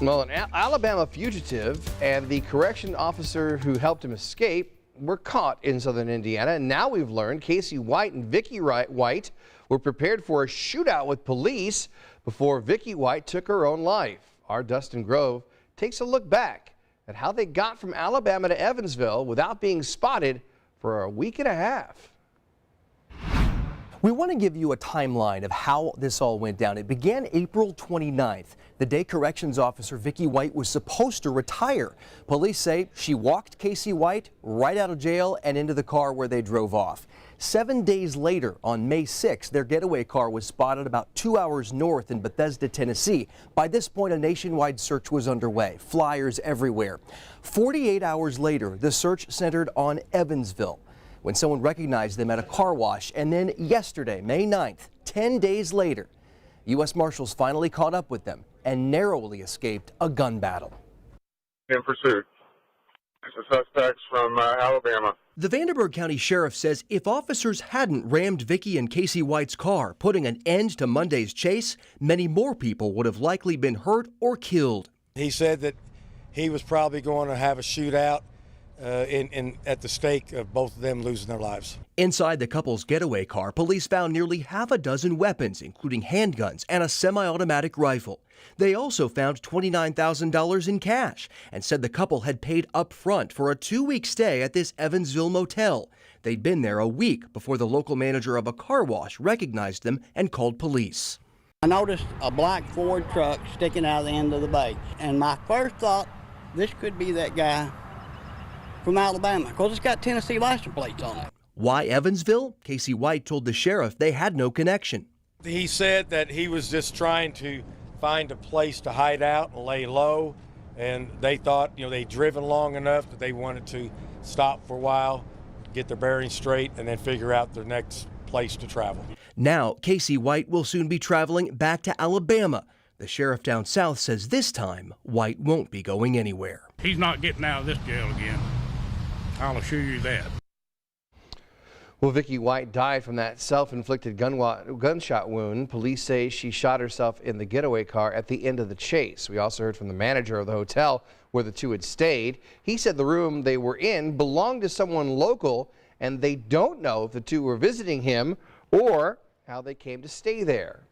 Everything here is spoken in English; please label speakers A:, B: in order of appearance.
A: Well, an Alabama fugitive and the correction officer who helped him escape were caught in southern Indiana. And now we've learned Casey White and Vicky White were prepared for a shootout with police before Vicky White took her own life. Our Dustin Grove takes a look back at how they got from Alabama to Evansville without being spotted for a week and a half.
B: We want to give you a timeline of how this all went down. It began April 29th, the day corrections officer Vicky White was supposed to retire. Police say she walked Casey White right out of jail and into the car where they drove off. 7 days later, on May 6th, their getaway car was spotted about 2 hours north in Bethesda, Tennessee. By this point, a nationwide search was underway, flyers everywhere. 48 hours later, the search centered on Evansville, when someone recognized them at a car wash. And then yesterday, May 9th, 10 days later, U.S. Marshals finally caught up with them and narrowly escaped a gun battle.
C: In pursuit. The suspects from Alabama.
B: The Vanderburgh County Sheriff says if officers hadn't rammed Vicky and Casey White's car, putting an end to Monday's chase, many more people would have likely been hurt or killed.
D: He said that he was probably going to have a shootout at the stake of both of them losing their lives.
B: Inside the couple's getaway car, police found nearly half a dozen weapons, including handguns and a semi-automatic rifle. They also found $29,000 in cash and said the couple had paid up front for a 2-week stay at this Evansville motel. They'd been there a week before the local manager of a car wash recognized them and called police.
E: I noticed a black Ford truck sticking out of the end of the bay, and my first thought, this could be that guy from Alabama, because it's got Tennessee license plates on it.
B: Why Evansville? Casey White told the sheriff they had no connection.
D: He said that he was just trying to find a place to hide out and lay low, and they thought, they'd driven long enough that they wanted to stop for a while, get their bearings straight, and then figure out their next place to travel.
B: Now, Casey White will soon be traveling back to Alabama. The sheriff down south says this time, White won't be going anywhere.
F: He's not getting out of this jail again. I'll assure you that.
A: Well, Vicky White died from that self-inflicted gunshot wound. Police say she shot herself in the getaway car at the end of the chase. We also heard from the manager of the hotel where the two had stayed. He said the room they were in belonged to someone local, and they don't know if the two were visiting him or how they came to stay there.